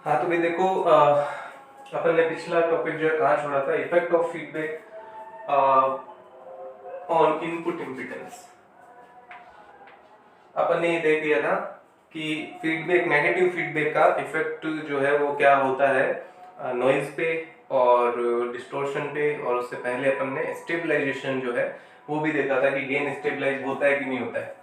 हाँ तो भाई देखो, अपन ने पिछला टॉपिक जो है कहाँ छोड़ा था, effect of feedback on input impedance. अपन ने ये देख लिया था कि फीडबैक, नेगेटिव फीडबैक का इफेक्ट जो है वो क्या होता है नॉइज पे और डिस्टॉर्शन पे, और उससे पहले अपन ने स्टेबलाइजेशन जो है वो भी देखा था कि गेन स्टेबलाइज होता है कि नहीं होता है।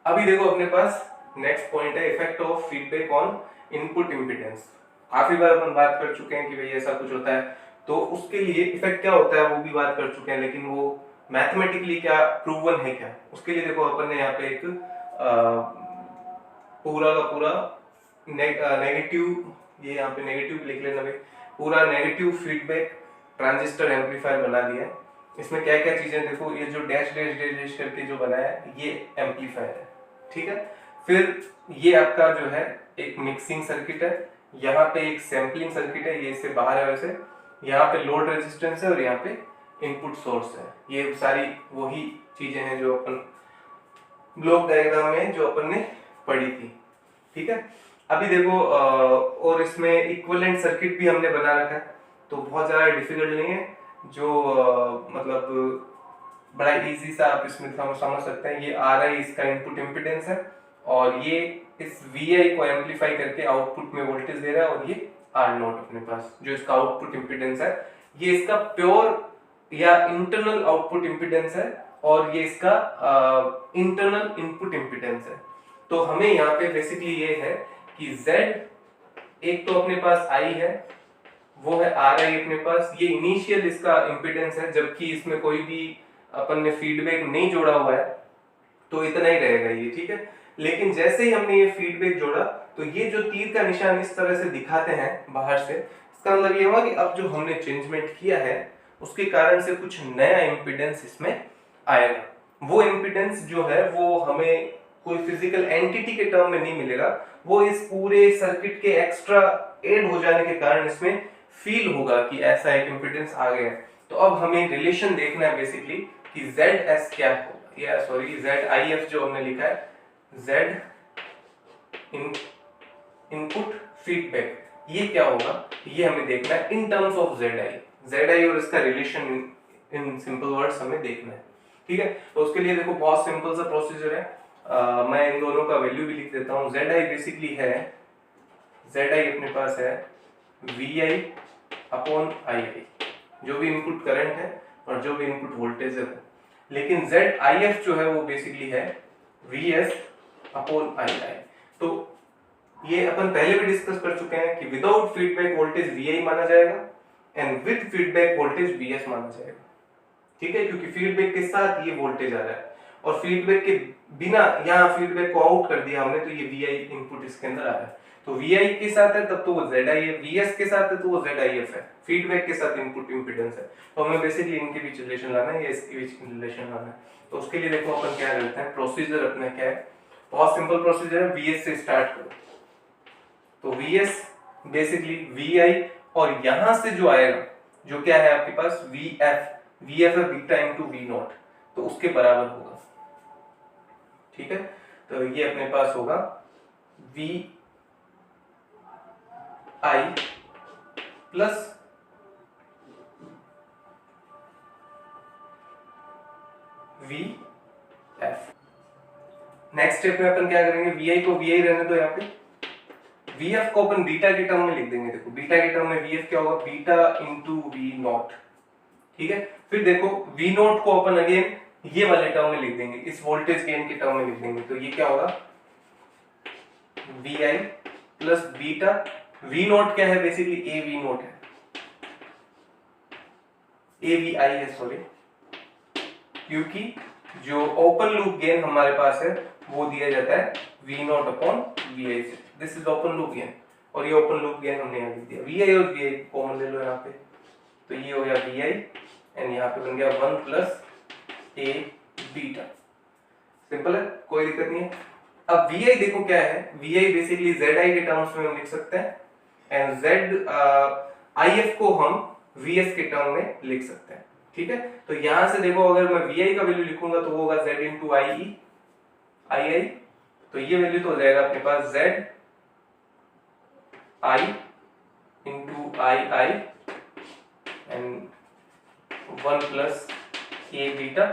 अभी देखो अपने पास नेक्स्ट पॉइंट है effect of feedback on input impedance. काफी बार अपन बात कर चुके हैं कि भाई ऐसा कुछ होता है, तो उसके लिए इफेक्ट क्या होता है वो भी बात कर चुके हैं, लेकिन वो मैथमेटिकली क्या प्रूवन है क्या, उसके लिए देखो अपन ने यहाँ पे एक पूरा का पूरा नेगेटिव, ये यहाँ पे नेगेटिव लिख लेना भाई, पूरा नेगेटिव फीडबैक ट्रांजिस्टर एम्पलीफायर बना दिया है। इसमें क्या क्या चीजें देखो, ये जो डैश डैश डैश डैश करके जो बनाया है ये एम्पलीफायर है, ठीक है। फिर ये आपका जो है एक मिक्सिंग सर्किट है, यहाँ पे एक सैम्पलिंग सर्किट है, ये इससे बाहर है वैसे, यहाँ पे लोड रेजिस्टेंस है और यहाँ पे इनपुट सोर्स है। ये सारी वही चीजें हैं जो अपन ब्लॉक डायग्राम में जो अपन ने पढ़ी थी, ठीक है। अभी देखो और इसमें इक्विवेलेंट सर्किट भी हमने बना रखा है, तो बहुत ज्यादा डिफिकल्ट नहीं है, जो मतलब बड़ा इजी सा आप इसमें समझ सकते हैं। ये RI इसका इनपुट इम्पिडेंस है, और ये इस VI को एम्पलीफाई करके आउटपुट में वोल्टेज दे रहा है, और ये R0 अपने पास जो इसका आउटपुट इम्पिडेंस है, ये इसका प्योर या इंटरनल आउटपुट इम्पिडेंस है, और ये इसका इंटरनल इनपुट इम्पिडेंस है। तो हमें यहाँ पे बेसिकली ये है कि Z एक तो अपने पास I है, वो है RI अपने पास, ये इनिशियल इसका इम्पिडेंस है, जबकि इसमें कोई भी अपन ने फीडबैक नहीं जोड़ा हुआ है, तो इतना ही रहेगा ये, ठीक है। लेकिन जैसे ही हमने ये फीडबैक जोड़ा, तो ये जो तीर का निशान इस तरह से दिखाते हैं बाहर से, इसका मतलब ये हुआ कि अब जो हमने चेंजमेंट किया है उसके कारण से कुछ नया इम्पिडेंस इसमें आएगा। वो इम्पिडेंस जो है वो हमें कोई फिजिकल एंटिटी के टर्म में नहीं मिलेगा, वो इस पूरे सर्किट के एक्स्ट्रा ऐड हो जाने के कारण इसमें फील होगा कि ऐसा एक इम्पिडेंस आ गया है। तो अब हमें रिलेशन देखना है बेसिकली कि ZS क्या होगा, या सॉरी ZIF जो हमने लिखा है, Z इनपुट फीडबैक, ये क्या होगा, ये हमें देखना है इन टर्म्स ऑफ ZI और इसका रिलेशन इन सिंपल वर्ड्स हमें देखना है, ठीक है। तो उसके लिए देखो बहुत सिंपल सा प्रोसीजर है, मैं इन दोनों का वैल्यू भी लिख देता हूँ। ZI बेसिकली है, ZI अपने पास है VI अपॉन II, जो भी इनपुट करंट है और जो भी इनपुट वोल्टेज है वो। लेकिन ZIF जो है वो बेसिकली है VS अपॉन II। तो ये अपन पहले भी डिस्कस कर चुके हैं कि विदाउट फीडबैक वोल्टेज VI माना जाएगा and with feedback voltage VS माना जाएगा, ठीक है, क्योंकि फीडबैक के साथ ये वोल्टेज आ रहा है, और फीडबैक के बिना यहाँ फीडबैक को आउट कर दिया हमने, तो ये VI इनपुट इसके अंदर आ रहा है। तो VI के साथ है तब तो वो ZI है, VS के साथ है तो वो ZIF है, फीडबैक के साथ इनपुट इम्पिडेंस है। तो हमें बेसिकली इनके बीच रिलेशन लाना है या इसके बीच रिलेशन लाना है। तो उसके लिए देखो अपन क्या करते हैं, प्रोसीजर अपना क्या है, बहुत सिंपल प्रोसीजर है, VS से स्टार्ट करो। तो VS बेसिकली VI, और यहां से जो आएगा जो क्या है आपके पास VF है बीटा इंटू V0, तो उसके बराबर होगा, ठीक है। तो ये अपने पास होगा VI plus VF। Next step में अपन क्या करेंगे, VI को VI रहने दो, यहाँ पे VF को अपन बीटा के टर्म में लिख देंगे। देखो बीटा के टर्म में VF क्या होगा, बीटा इंटू V0, ठीक है। फिर देखो V0 को अपन अगेन ये वाले टर्म में लिख देंगे, इस वोल्टेज गेन के टर्म में लिख देंगे। तो ये क्या होगा, VI प्लस बीटा, V0 क्या है बेसिकली AV0 है, AVI है सॉरी, क्योंकि जो ओपन लूप गेन हमारे पास है वो दिया जाता है V0 अपॉन VI से, this is open loop gain, और ये ओपन लूप गेन हमने यहाँ लिख दिया। VI और VI कॉमन ले लो यहाँ पे, तो ये हो गया VI एंड यहाँ पे बन गया 1 प्लस A बीटा, सिंपल है, कोई दिक्कत नहीं है। अब VI देखो क्या है, VI बेसिकली ZI के टर्म्स में हम लिख सकते हैं, एंड ZIF को हम VS के टर्म में लिख सकते हैं, ठीक है। तो यहां से देखो अगर मैं VI का वैल्यू लिखूंगा तो वो होगा Z इंटू II, तो ये वैल्यू तो हो जाएगा अपने पास Z I I and 1 plus A beta,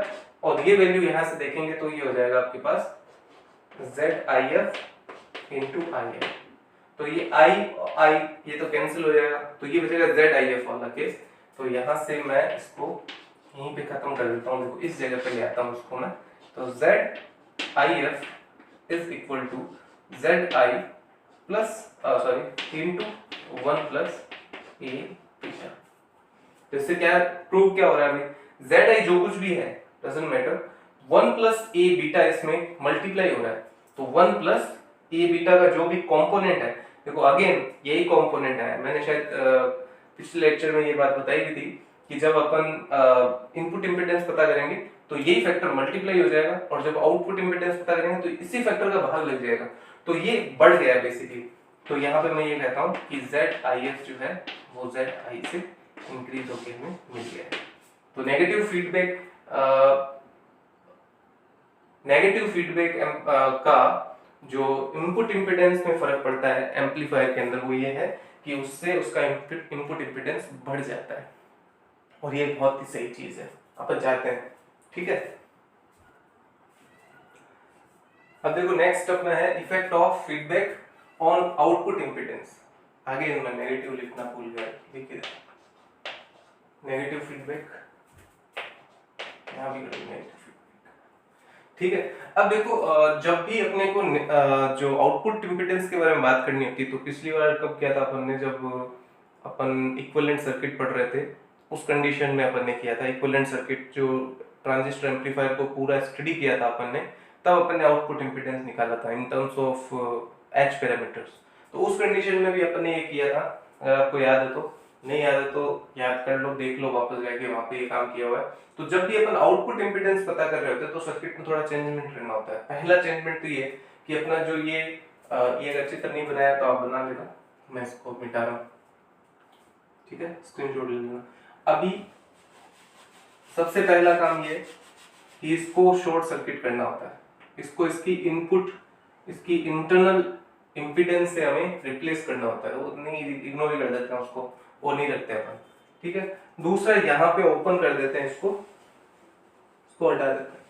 और ये वैल्यू यहाँ से देखेंगे तो ये हो जाएगा आपके पास Z I F into I F. तो ये आई ये तो कैंसिल हो जाएगा, तो ये बचेगा जेड आई एफ वाला केस। तो यहाँ से मैं इसको यहीं पे खत्म कर देता हूँ, देखो इस जगह पे ले आता हूँ उसको मैं। तो Z I F is equal to Z I plus sorry into 1 plus A beta. तो इससे क्या प्रूव क्या हो रहा है अभी, जेड आई जो कुछ भी है doesn't matter, 1 plus A beta इसमें मल्टीप्लाई हो रहा है। तो 1 प्लस ए बीटा का जो भी कंपोनेंट है, देखो अगेन यही कंपोनेंट है, मैंने शायद पिछले लेक्चर में ये बात बताई भी थी कि जब अपन इनपुट इंपेडेंस पता करेंगे तो यही फैक्टर मल्टीप्लाई हो जाएगा, और जब आउटपुट इंपेडेंस पता करेंगे तो इसी फैक्टर का भाग लग जाएगा, तो ये बढ़ गया बेसिकली। तो यहाँ पे मैं ये कहता हूँ कि जेड आई एफ जो है वो जेड आई से इंक्रीज होकर हमें मिल गया है। तो नेगेटिव फीडबैक का जो इनपुट इंपेडेंस में फर्क पड़ता है एम्पलीफायर के अंदर, वो ये है कि उससे उसका इनपुट इंपेडेंस बढ़ जाता है, और ये बहुत ही सही चीज है, अपन चाहते हैं। ठीक है, अब देखो नेक्स्ट अपना है effect of feedback on output impedance. आगे मैं नेगेटिव लिखना भूल गया, लिखिए नेगेटिव फीडबैक, यहाँ भी नेगेटिव फीडबैक। ठीक है, अब देखो जब भी अपने को जो आउटपुट इंपेडेंस के बारे में बात करनी होती है, तो पिछली बार कब किया था अपन ने, जब अपन इक्विवेलेंट सर्किट पढ़ रहे थे उस कंडीशन में अपन ने किया था। इक्विवेलेंट सर्किट जो ट्रांजिस्टर एम्पलीफायर को पूरा स्टडी किया था अपन ने, तब अपन ने आउटपुट इंपेडेंस निकाला था in terms of H parameters. तो उस कंडीशन में भी अपन ने ये किया था, अगर आपको याद है तो, नहीं याद है तो याद कर लो, देख लो वापस जाके, वहां पे ये काम किया हुआ है। तो जब भी अपन आउटपुट इंपेडेंस पता कर रहे होते हैं तो सर्किट में थोड़ा चेंजमेंट करना होता है। पहला चेंजमेंट तो ये कि अपना जो ये अगर चित्र नहीं बनाया तो आप बना लेना, मैं इसको मिटा रहा हूँ। ठीक है, स्क्रीनशॉट ले लेना। अभी सबसे पहला काम ये कि इसको शॉर्ट सर्किट करना होता है, इसको इसकी इनपुट, इसकी इंटरनल इंपेडेंस से हमें रिप्लेस करना होता है, वो नहीं इग्नोर ही कर देते हैं उसको, वो नहीं रखते अपन। ठीक है, दूसरा यहाँ पे ओपन कर देते हैं, इसको हटा देते हैं,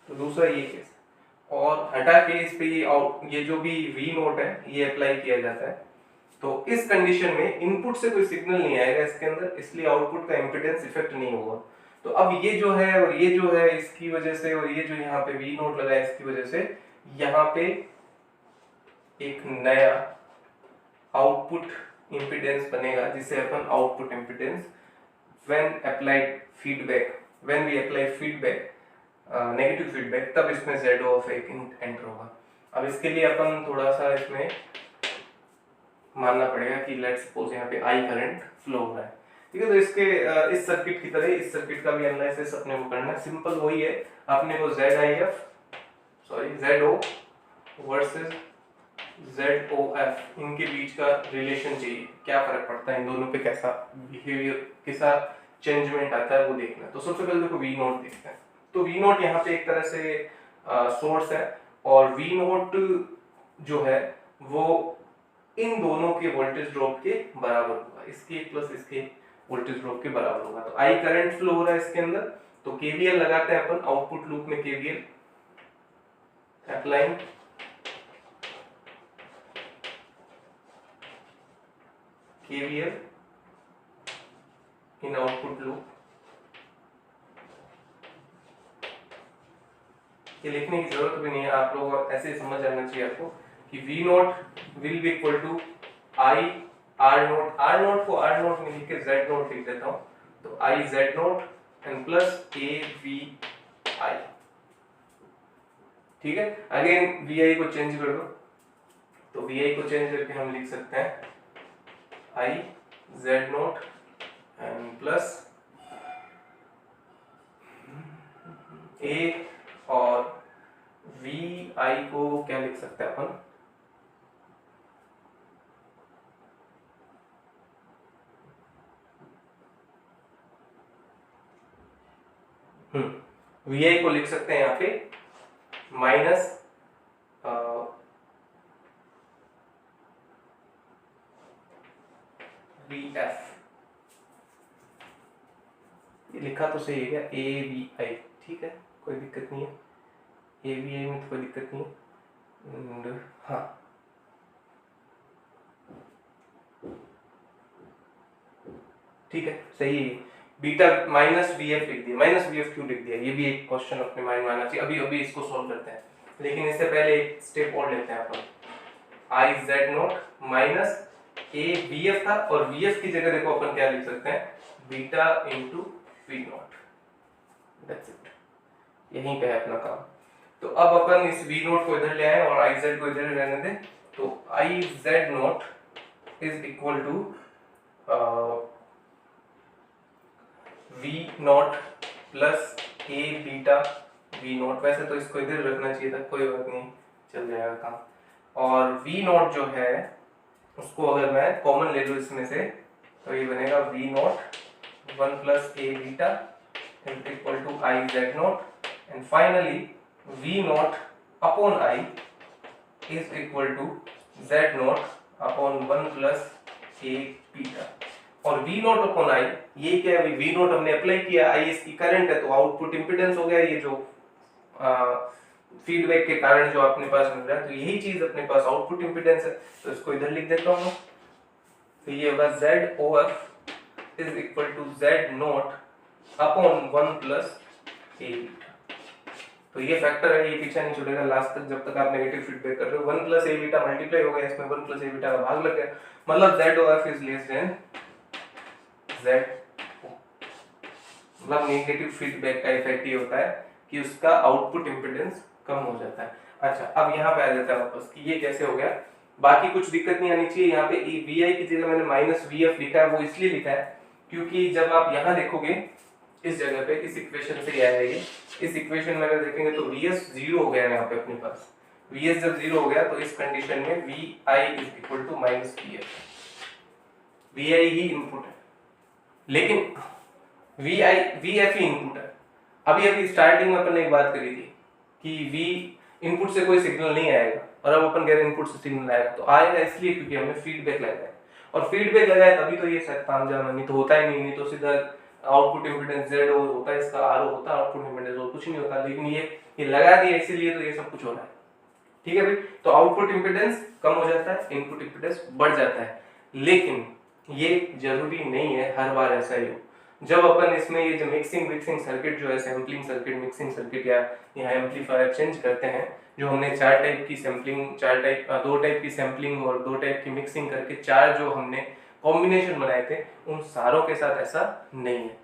तो दूसरा ये केस, और हटा के इस पे ये जो भी वी नोट है ये अप्लाई किया जाता है। तो इस कंडीशन में इनपुट से कोई सिग्नल नहीं आएगा इसके अंदर, इसलिए आउटपुट का इंपेडेंस इफेक्ट नहीं होगा। तो अब ये जो है और ये जो है इसकी वजह से, और ये जो यहाँ पे वी नोट लगा है इसकी वजह से, यहाँ पे एक नया आउटपुट इंपेडेंस बनेगा जिसे अपन output impedance when applied feedback, when we apply feedback negative feedback, तब इसमें Z ऑफ एक एंटर होगा। अब इसके लिए अपन थोड़ा सा इसमें मानना पड़ेगा कि लेट्स सपोज यहाँ पे I करंट फ्लो हो रहा है। ठीक है, तो इसके इस सर्किट की तरह इस सर्किट का भी एनालिसिस अपने को करना है। सिंपल वही है, अपने को ZO वर्सेस ZOF इनके बीच का रिलेशन चाहिए, क्या फर्क पड़ता है इन दोनों पे, कैसा बिहेवियर, कैसा चेंजमेंट आता है वो देखना है। तो सबसे पहले देखो वी नोट देखते हैं। तो वी नोट यहाँ पे एक तरह से सोर्स है, और वी नोट जो है वो इन दोनों के वोल्टेज ड्रॉप के बराबर होगा, इसके प्लस इसके वोल्टेज ड्रॉप के बराबर होगा। तो I करंट फ्लो हो रहा है इसके अंदर, तो KVL लगाते हैं अपन आउटपुट लूप में, KVL अप्लाइंग KVL इन आउटपुट लूप। ये लिखने की जरूरत भी नहीं है, आप लोग ऐसे ही समझ आना चाहिए आपको कि V naught will be equal to I R naught, R naught को R नोट में लिख के Z नोट लिख देता हूँ, तो I Z note and plus A V I। ठीक है, अगेन VI को चेंज कर दो, तो VI को चेंज करके हम लिख सकते हैं I Z note and plus A, और VI को क्या लिख सकते हैं अपन, VI को लिख सकते हैं यहाँ पे माइनस वी एफ, ये लिखा तो सही है क्या, ए वी आई, ठीक है कोई दिक्कत नहीं है, ए वी आई में तो कोई दिक्कत नहीं है। हाँ ठीक है सही है, बीटा माइनस वी एफ लिख दिया, माइनस वी एफ क्यों लिख दिया, ये भी एक क्वेश्चन अपने माइंड में आना चाहिए। अभी अभी इसको सॉल्व करते हैं, लेकिन इससे पहले एक स्टेप और लेते हैं अपन। I Z naught minus A V F था, और वी एफ की जगह देखो अपन क्या लिख सकते हैं, beta into V naught, that's it, यहीं पे है अपना काम। तो अब अपन इस वी नॉट को इधर ले आए और आई जेड को इधर रहने दें, तो I Z naught is equal to V naught plus A beta V naught, वैसे तो इसको इधर रखना चाहिए था, कोई बात नहीं चल जाएगा काम। और वी नॉट जो है उसको अगर मैं कॉमन ले लूँ इसमें से, तो ये बनेगा V naught one plus A beta equal to I Z naught, and finally V naught upon I is equal to Z naught upon one plus A beta. और V नॉट अपॉन आई, ये क्या है, V naught हमने apply किया, I इसकी current है, तो output impedance हो गया, ये जो फीडबैक के कारण जो अपने पास मिल रहा है, तो यही चीज अपने पास आउटपुट इंपीडेंस है, तो इसको इधर लिख देता हूँ। तो ये होगा ZOF is equal to Z naught upon 1 plus A beta. तो ये फैक्टर है, ये पीछे नहीं छूटेगा लास्ट तक जब तक आप नेगेटिव फीडबैक कर रहे हो। 1 प्लस ए बीटा मल्टीप्लाई हो गया, इसमें 1 प्लस ए बीटा का भाग लग गया, मतलब ZOF is less than Z, मतलब नेगेटिव फीडबैक का इफेक्ट ये होता है कि उसका आउटपुट इंपीडेंस कम हो जाता है। अच्छा अब यहाँ पे आ जाता है वापस कि ये कैसे हो गया, बाकी कुछ दिक्कत नहीं आनी चाहिए। यहाँ पे वी आई की जगह मैंने माइनस वी एफ लिखा है, वो इसलिए लिखा है क्योंकि जब आप यहाँ देखोगे इस जगह पे, इस इक्वेशन से आया है ये, इस इक्वेशन में अगर देखेंगे तो वी एस जीरो हो गया है यहाँ पे अपने पास, वी एस जब जीरो हो गया तो इस कंडीशन में V I is equal to minus V F, V I ही इनपुट है, लेकिन वी एफ ही इनपुट है। अभी अभी स्टार्टिंग में अपन ने एक बात करी थी कि वी इनपुट से कोई सिग्नल नहीं आएगा, और अब अपन कह रहे हैं इनपुट से सिग्नल आएगा, तो आएगा इसलिए क्योंकि हमने फीडबैक लगाया, और फीडबैक लगाया तभी तो ये सब काम जाना, नहीं तो होता ही नहीं तो सीधा आउटपुट इंपीडेंस जेड होता है, इसका आर होता है आउटपुट इंपीडेंस, और कुछ नहीं होता, लेकिन ये लगा दिया इसीलिए तो ये सब कुछ हो रहा है। ठीक है भाई, तो आउटपुट इंपीडेंस कम हो जाता है, इनपुट इंपीडेंस बढ़ जाता है, लेकिन ये जरूरी नहीं है हर बार ऐसा ही हो। जब अपन इसमें ये जो मिक्सिंग मिक्सिंग सर्किट जो है, सैम्पलिंग सर्किट, मिक्सिंग सर्किट या यहाँ एम्पलीफायर चेंज करते हैं, जो हमने चार टाइप की सैम्पलिंग, दो टाइप की सैम्पलिंग और दो टाइप की मिक्सिंग करके चार जो हमने कॉम्बिनेशन बनाए थे, उन सारों के साथ ऐसा नहीं है,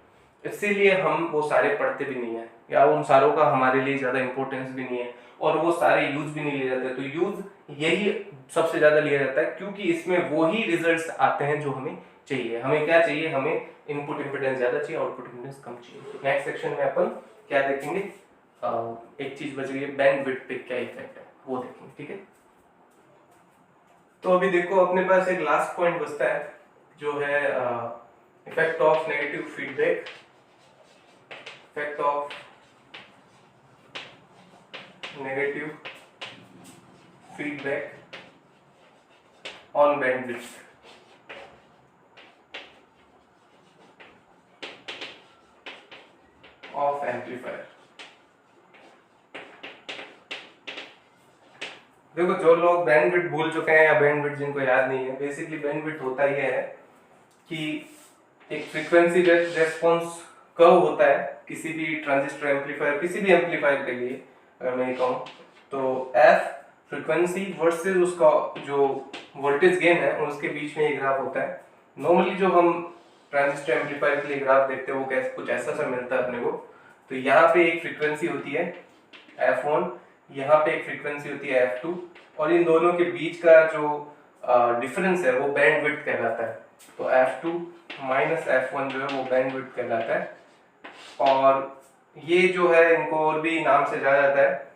इसीलिए हम वो सारे पढ़ते भी नहीं है, या उन सारों का हमारे लिए ज्यादा इंपॉर्टेंस भी नहीं है, और वो सारे यूज भी नहीं लिए जाते। तो यूज यही सबसे ज्यादा लिया जाता है, क्योंकि इसमें वही रिजल्ट्स आते हैं जो हमें चाहिए। हमें क्या चाहिए, हमें इनपुट इंपीडेंस ज्यादा चाहिए, आउटपुट इंपीडेंस कम चाहिए। नेक्स्ट सेक्शन में अपन क्या देखेंगे, एक चीज बच गई है, बैंडविड्थ पे क्या इफेक्ट है वो देखेंगे। ठीक है, तो अभी देखो अपने पास एक लास्ट पॉइंट बचता है जो है effect of negative feedback, effect of negative feedback on bandwidth. Of amplifier. देखो जो लोग बैंडविड्थ भूल चुके हैं या बैंडविड्थ जिनको याद नहीं है, बेसिकली बैंडविड्थ होता ही है कि एक फ्रीक्वेंसी रेस्पॉन्स कर्व होता है किसी भी ट्रांजिस्टर एम्पलीफायर, किसी भी एम्पलीफायर के लिए अगर मैं ये कहूँ तो एफ फ्रीक्वेंसी वर्सेस उसका जो वोल्टेज गेन है उसके बीच में ये ग्राफ होता है। नॉर्मली जो हम ट्रांजिस्टर एम्पलीफायर के लिए ग्राफ देखते हैं वो कैसे कुछ ऐसा सा मिलता है अपने को। तो यहाँ पे एक फ्रीक्वेंसी होती है F1, यहाँ पे एक फ्रीक्वेंसी होती है F2, और इन दोनों के बीच का जो डिफरेंस है वो बैंडविड्थ कहलाता है। तो F2 माइनस F1 जो है वो बैंडविड्थ कहलाता है, और ये जो है इनको और भी नाम से जाना जाता है,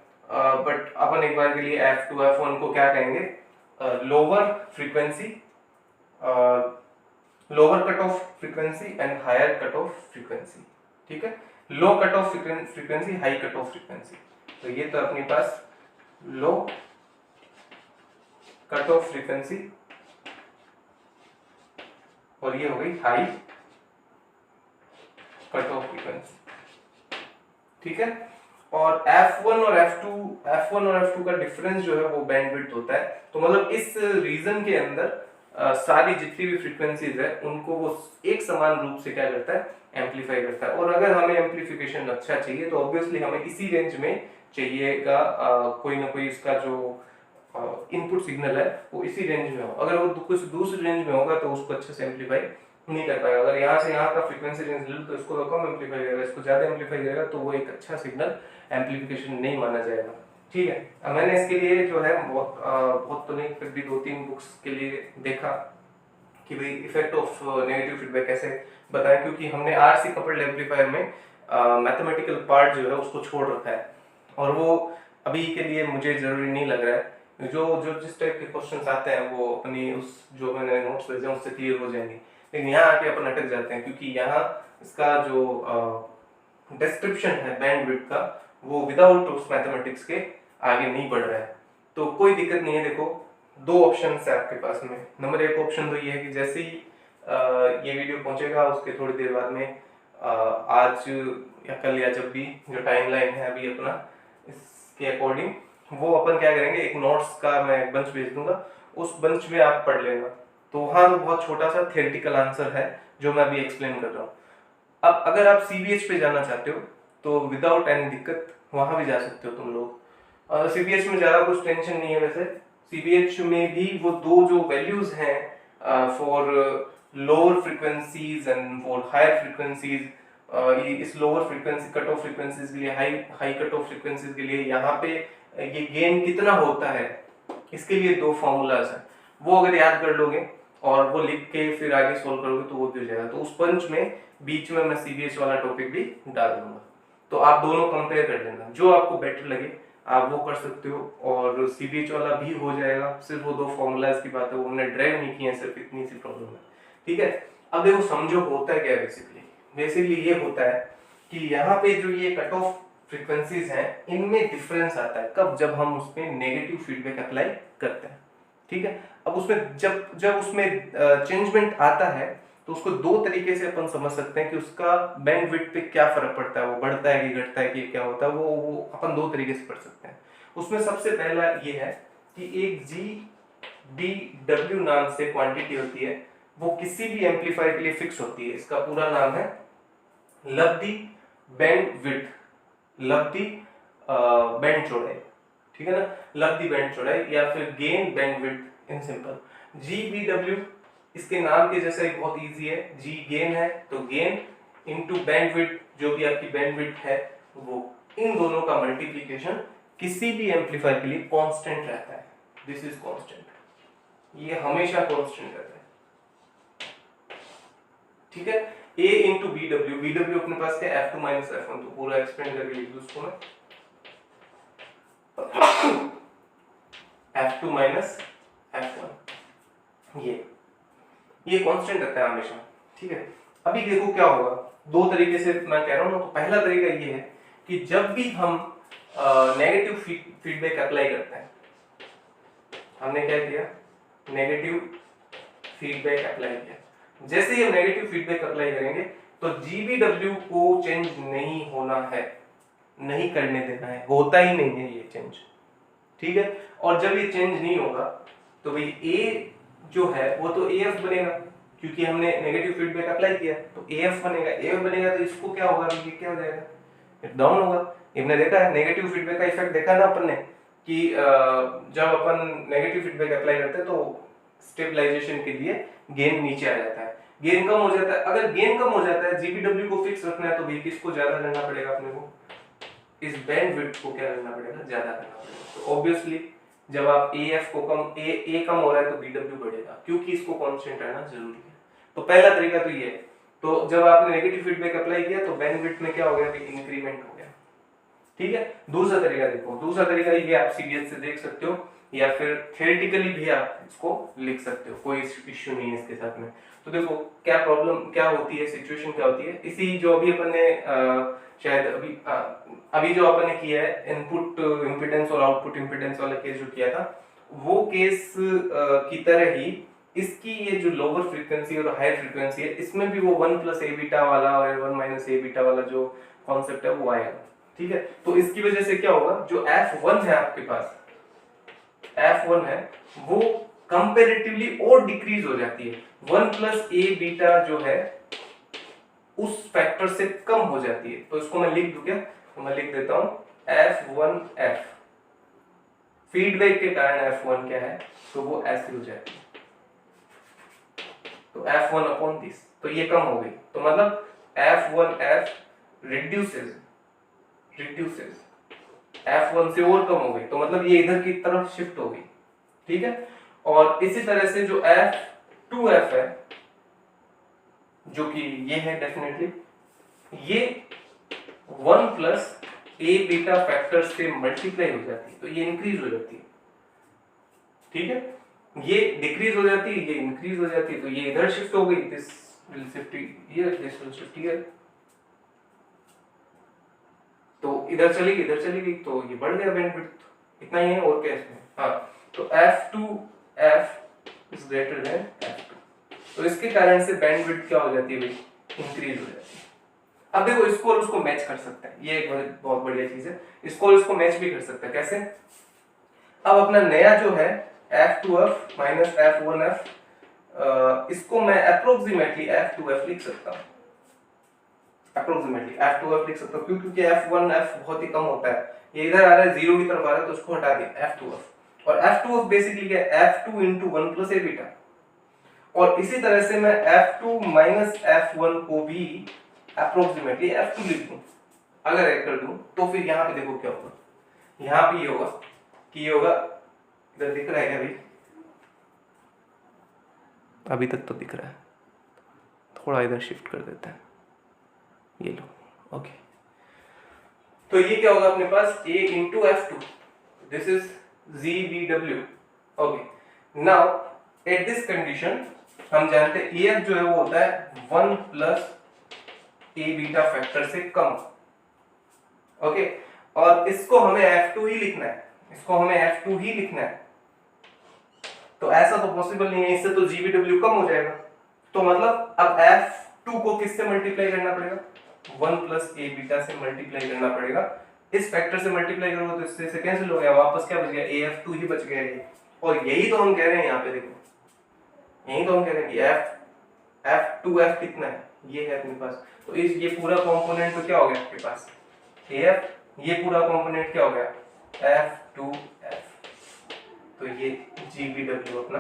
बट अपन एक बार के लिए F2 F1 को क्या कहेंगे, lower frequency, lower cut off frequency and higher cut off frequency. ठीक है, low cut off frequency, high cut off frequency. तो ये तो अपने पास लो कट ऑफ फ्रीक्वेंसी और ये हो गई हाई कट ऑफ फ्रीक्वेंसी, ठीक है। और F1 और F2 का डिफरेंस जो है वो बैंडविड्थ होता है। तो मतलब इस रीजन के अंदर सारी जितनी भी फ्रीक्वेंसीज है उनको वो एक समान रूप से क्या करता है, एम्पलीफाई करता है। और अगर हमें एम्पलीफिकेशन अच्छा चाहिए तो ऑब्वियसली हमें इसी रेंज में चाहिएगा, कोई ना कोई इसका जो इनपुट सिग्नल है वो इसी रेंज में हो। अगर वो कुछ दूसरी रेंज में होगा तो उसको अच्छे से एम्पलीफाई नहीं कर पाएगा। अगर यहाँ से यहाँ का फ्रीक्वेंसी रेंज ले तो इसको तो कम एम्पलीफाई करेगा, इसको ज्यादा एम्पलीफाई करेगा, तो वो एक अच्छा सिग्नल एम्पलीफिकेशन नहीं माना जाएगा, ठीक है। अब मैंने इसके लिए जो है बहुत तो नहीं, फिर भी 2-3 बुक्स के लिए देखा कि भाई इफेक्ट ऑफ नेगेटिव फीडबैक कैसे बताएं, क्योंकि हमने आरसी कपल्ड एम्पलीफायर में मैथमेटिकल पार्ट जो है उसको छोड़ रखा है, और वो अभी के लिए मुझे जरूरी नहीं लग रहा है। जो जो जिस टाइप के क्वेश्चंस आते हैं वो अपनी उस जो मैंने नोट्स भेजे उससे क्लियर हो जाएंगे, लेकिन यहाँ आके अपन अटक जाते हैं, क्योंकि यहाँ इसका जो डिस्क्रिप्शन है बैंडविड्थ का वो विदाउट उस मैथमेटिक्स के आगे नहीं बढ़ रहा है। तो कोई दिक्कत नहीं है। देखो, 2 ऑप्शन है आपके पास में। नंबर 1 ऑप्शन तो ये है कि जैसे ही ये वीडियो पहुंचेगा उसके थोड़ी देर बाद में आज या कल या जब भी जो टाइमलाइन है अभी अपना, इसके अकॉर्डिंग वो अपन क्या करेंगे, एक नोट्स का मैं एक बंच भेज दूंगा, उस बंच में आप पढ़ लेना। तो हाँ, तो बहुत छोटा सा थियोरेटिकल आंसर है जो मैं अभी एक्सप्लेन कर रहा हूँ। अब अगर आप सीबीएच पे जाना चाहते हो तो विदाउट एनी दिक्कत वहां भी जा सकते हो तुम लोग। सीबीएच में ज्यादा कुछ टेंशन नहीं है। वैसे सीबीएच में भी वो 2 जो वैल्यूज हैं for lower frequencies and for higher frequencies, इस lower frequency cut off frequencies के लिए, हाई कट ऑफ फ्रीक्वेंसीज के लिए यहाँ पे ये गेन कितना होता है, इसके लिए 2 फॉर्मूलाज हैं। वो अगर याद कर लोगे और वो लिख के फिर आगे सोल्व करोगे तो वो भी हो जाएगा। तो उस पंच में बीच में मैं सीबीएच वाला टॉपिक भी डाल दूंगा, तो आप दोनों कंपेयर कर लेना, जो आपको बेटर लगे आप वो कर सकते हो। और सीबीएच वाला भी हो जाएगा, सिर्फ वो 2 फॉर्मूलाज की बात है, वो हमने ड्राइव नहीं किए हैं, सिर्फ इतनी सी प्रॉब्लम है, ठीक है। अब देखो समझो होता है क्या है। बेसिकली ये होता है कि यहाँ पे जो ये कट ऑफ फ्रीक्वेंसीज हैं इनमें डिफरेंस आता है कब, जब हम उसमें नेगेटिव फीडबैक अप्लाई करते हैं, ठीक है। अब उसमें जब उसमें चेंजमेंट आता है तो उसको 2 तरीके से अपन समझ सकते हैं कि उसका बैंडविड्थ पे क्या फर्क पड़ता है, वो बढ़ता है कि घटता है कि क्या होता है, वो अपन 2 तरीके से पढ़ सकते हैं। उसमें सबसे पहला ये है कि एक GBW नाम से क्वांटिटी होती है, वो किसी भी एम्पलीफायर के लिए फिक्स होती है। इसका पूरा नाम है लब्धी बैंडविड्थ, लब्धी बैंड चौड़ाई, ठीक है ना, लब्धी बैंड चौड़ाई या फिर gain bandwidth in simple. GBW इसके नाम के जैसा ही बहुत इजी है, G गेन है तो गेन इनटू बैंडविड्थ, जो भी आपकी बैंडविड्थ है वो, इन दोनों का मल्टीप्लिकेशन किसी भी एम्पलीफायर के लिए कांस्टेंट रहता है। दिस इज कांस्टेंट, ये हमेशा कांस्टेंट रहता है, ठीक है। A इंटू BW अपने पास क्या F2 माइनस F1, तो पूरा एक्सपेंड करके लिख दो उसको मैं F2 माइनस F1, ये कांस्टेंट रहता है हमेशा, ठीक है। अभी देखो क्या होगा, 2 तरीके से मैं कह रहा हूं ना। तो पहला तरीका ये है कि जब भी हम नेगेटिव फीडबैक अप्लाई करते हैं, हमने क्या किया, नेगेटिव फीडबैक अप्लाई किया। जैसे ही हम नेगेटिव फीडबैक अप्लाई करेंगे तो GBW को चेंज नहीं होना है, नहीं करने देना है, होता ही नहीं है ये चेंज, ठीक है। और जब ये चेंज नहीं होगा तो भाई A जो है वो तो AF बनेगा, क्योंकि हमने नेगेटिव फीडबैक अप्लाई किया तो AF बनेगा तो इसको क्या होगा, ये क्या हो जाएगा, डाउन होगा। हमने देखा है नेगेटिव फीडबैक का इफेक्ट देखा ना अपन ने कि जब अपन नेगेटिव फीडबैक अप्लाई करते हैं तो स्टेबलाइजेशन के लिए गेन नीचे आ जाता है, गेन कम हो जाता है। अगर गेन कम हो जाता है, GBW को फिक्स रखना है तो भी किसको ज्यादा करना पड़ेगा अपने को, इस बैंडविड्थ को क्या करना पड़ेगा, ज्यादा करना पड़ेगा। तो ऑब्वियसली जब आप AF को कम A कम हो रहा है तो BW बढ़ेगा, क्योंकि इसको कांस्टेंट रहना जरूरी है। तो पहला तरीका तो ये है। तो जब आपने नेगेटिव फीडबैक अप्लाई किया तो बैंडविड्थ में क्या हो गया, इंक्रीमेंट हो गया, ठीक है। दूसरा तरीका देखो, दूसरा तरीका ये आप सीबीएच से देख सकते हो या फिर थ्योरेटिकली भी आप इसको लिख सकते हो, कोई इश्यू नहीं है इसके साथ में। तो देखो क्या प्रॉब्लम क्या होती है, सिचुएशन क्या होती है, इसी जो अभी अपन ने शायद अभी जो अपन ने किया है इनपुट इम्पीडेंस और आउटपुट इम्पीडेंस वाला केस जो किया था, वो केस की तरह ही इसकी ये जो लोअर फ्रीक्वेंसी और हाई फ्रीक्वेंसी है, इसमें भी वो 1 प्लस ए बीटा वाला और 1 माइनस ए बीटा वाला जो कॉन्सेप्ट है वो आएगा। ठीक है, तो इसकी वजह से क्या होगा, जो F1 है आपके पास, F1 है वो कंपैरेटिवली और डिक्रीज हो जाती है। 1 प्लस ए बीटा जो है उस फैक्टर से कम हो जाती है। तो इसको मैं लिख दूं क्या, तो मैं लिख देता हूं F1F, फीडबैक के कारण F1 क्या है, तो वो ऐसी हो जाती है, तो F1 अपॉन दिस, तो ये कम हो गई, तो मतलब F1F रिड्यूसेस F1 से और कम हो गई, तो मतलब ये इधर की तरफ शिफ्ट हो गई। ठीक है, और इसी तरह से जो F2F है, जो कि ये है डेफिनेटली, ये 1 प्लस ए बीटा फैक्टर से मल्टीप्लाई हो जाती है, तो ये इंक्रीज हो जाती है। ठीक है, ये डिक्रीज हो जाती है, ये इंक्रीज हो जाती है, तो ये इधर शिफ्ट हो गई, this will shift here, this will shift here, तो इधर चली गई, तो ये बढ़ गया बैंडविड्थ, इतना ही है और क्या इसमें। हाँ, तो F2F is greater than F2, तो इसके कारण से बैंडविड्थ क्या हो जाती है भाई, इंक्रीज हो जाती है। अब देखो, इसको और उसको मैच कर सकते हैं, ये एक बहुत बढ़िया चीज है, इसको और इसको मैच भी कर सकते हैं। कैसे, अब अपना नया जो है F2F माइनस F1F, इसको मैं अप्रोक्सीमेटली F2F लिख सकता हूँ, अप्रोक्सीमेटली F2F लिख सकता हूँ, क्योंकि F1F बहुत ही कम होता है, ये इधर आ रहा है, 0 की तरफ आ रहा है, तो उसको हटा दिया F2F, और F2F बेसिकली क्या है, F2 into 1 plus a beta, और इसी तरह से मैं F2 माइनस F1 को भी अप्रोक्सीमेटली F2 लिख दूं, अगर ऐड कर दूं, तो फिर यहाँ पे देखो क्या होगा, यहाँ पे ये होगा कि ये होगा, इधर दिख रहा है क्या भाई, अभी तक तो दिख रहा है, थोड़ा इधर शिफ्ट कर देते हैं, ये लो, ओके, तो ये क्या होगा अपने पास, A into F2, this is ZBW, okay. Now at this condition हम जानते हैं EF जो है वो होता है 1 प्लस ए बीटा फैक्टर से कम, ओके, और इसको हमें F2 ही लिखना है, इसको हमें F2 ही लिखना है, तो ऐसा तो पॉसिबल नहीं है, इससे तो GBW कम हो जाएगा, तो मतलब अब F2 को किससे मल्टीप्लाई करना पड़ेगा, 1 प्लस ए बीटा से मल्टीप्लाई करना पड़ेगा, इस फैक्टर से मल्टीप्लाई करोगे तो इससे कैंसिल हो गया, वापस क्या बच गया, AF2 ही बच गया ये, और यही तो हम कह रहे हैं यहाँ पे, देखो यही तो हम कह रहे हैं कि F2F कितना है, ये है अपने पास, तो इस ये पूरा कंपोनेंट तो क्या हो गया आपके पास AF, ये पूरा कंपोनेंट क्या हो गया F2F, तो ये GBW अपना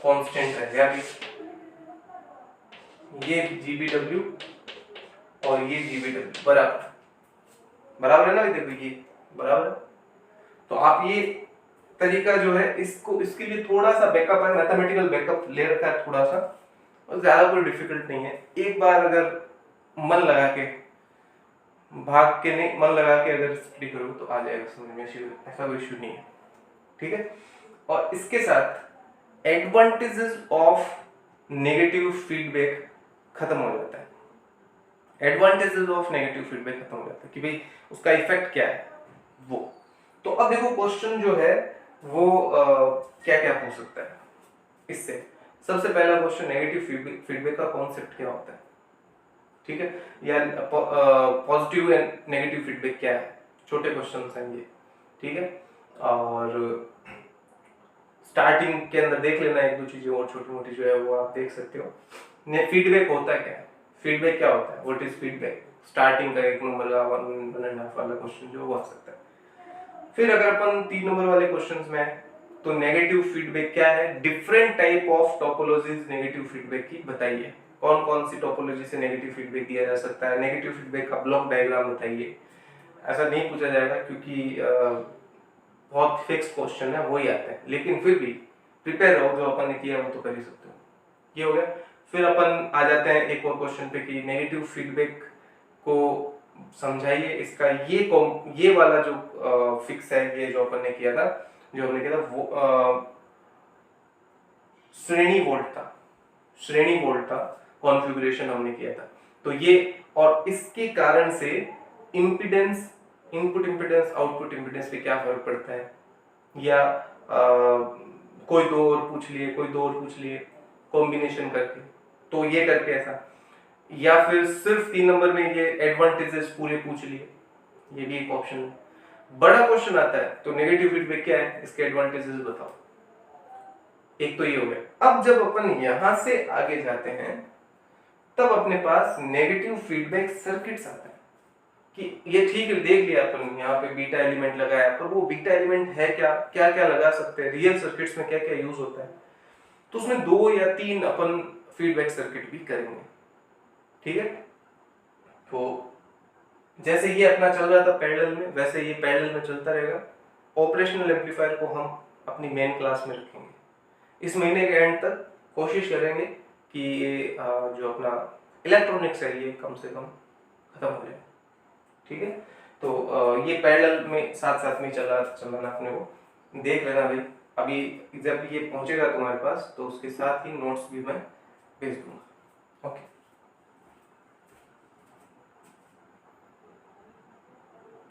कांस्टेंट रह गया अभी, ये GBW और ये GBW बराबर है ना, देखो ये बराबर है, तो आप ये तरीका जो है इसको, इसके लिए थोड़ा सा बैकअप है, मैथमेटिकल बैकअप ले रखा है थोड़ा सा, और ज्यादा कोई डिफिकल्ट नहीं है, एक बार अगर मन लगा के, भाग के नहीं, मन लगा के अगर स्टडी करो तो आ जाएगा समझ में, ऐसा कोई इशू नहीं है। ठीक है, और इसके साथ एडवांटेजेस ऑफ नेगेटिव फीडबैक खत्म हो जाता है, एडवांटेजेस ऑफ नेगेटिव फीडबैक खत्म हो जाता है कि भाई उसका इफेक्ट क्या है वो। तो अब देखो क्वेश्चन जो है वो क्या क्या हो सकता है इससे। सबसे पहला क्वेश्चन, नेगेटिव फीडबैक का कॉन्सेप्ट क्या होता है, ठीक है, या पॉजिटिव एंड नेगेटिव फीडबैक क्या है, छोटे क्वेश्चंस हैं ये, ठीक है, और स्टार्टिंग के अंदर देख लेना एक दो चीजें और छोटी मोटी जो है वो आप देख सकते हो। फीडबैक होता क्या है, फीडबैक क्या होता है, व्हाट इज फीडबैक, स्टार्टिंग का 1 नंबर का 1.5 वाला क्वेश्चन जो वो आ सकता है। फिर अगर अपन 3 नंबर वाले क्वेश्चंस में है तो नेगेटिव फीडबैक क्या है, different type of topologies negative feedback की बताइए, कौन कौन सी टोपोलॉजी से नेगेटिव फीडबैक दिया जा सकता है, नेगेटिव फीडबैक का ब्लॉक डायग्राम बताइए। ऐसा नहीं पूछा जाएगा क्योंकि बहुत फिक्स क्वेश्चन है, वही आते हैं, लेकिन फिर भी प्रिपेयर रहो, जो अपन ने किया वो तो कर ही सकते हो। ये हो गया। फिर अपन आ जाते हैं एक और क्वेश्चन पे कि नेगेटिव फीडबैक को समझाइए, इसका ये वाला जो फिक्स है, ये जो अपन ने किया था, जो हमने किया था वो श्रेणी वोल्ट था कॉन्फ़िगरेशन हमने किया था। तो ये, और इसके कारण से impedance, input impedance output impedance पे क्या फर्क पड़ता है, या कोई दो और पूछ लिए, कोई दो और पूछ लिए कॉम्बिनेशन करके, तो ये करके ऐसा, या फिर सिर्फ 3 नंबर में ये एडवांटेजेस पूरे पूछ लिए, ये भी एक ऑप्शन है। बड़ा क्वेश्चन आता है तो नेगेटिव फीडबैक क्या है, इसके एडवांटेजेस बताओ। एक तो ये हो गया। अब जब अपन यहां से आगे जाते हैं तब अपने पास नेगेटिव फीडबैक सर्किट्स आता है कि ये ठीक है, देख लिया अपन यहाँ पे बीटा एलिमेंट लगाया, पर वो बीटा एलिमेंट है क्या, क्या क्या लगा सकते हैं, रियल सर्किट्स में क्या क्या यूज होता है। तो उसमें 2 या 3 अपन फीडबैक सर्किट भी करेंगे, ठीक है। तो जैसे ये अपना चल रहा था पैरेलल में, वैसे ये पैरेलल में चलता रहेगा। ऑपरेशनल एम्पलीफायर को हम अपनी मेन क्लास में रखेंगे। इस महीने के एंड तक कोशिश करेंगे कि ये जो अपना इलेक्ट्रॉनिक्स है ये कम से कम खत्म हो जाए, ठीक है। तो ये पैरेलल में साथ साथ में चलाना अपने को देख लेना भाई। अभी जब ये पहुंचेगा तुम्हारे पास तो उसके साथ ही नोट्स भी मैं भेज दूंगा।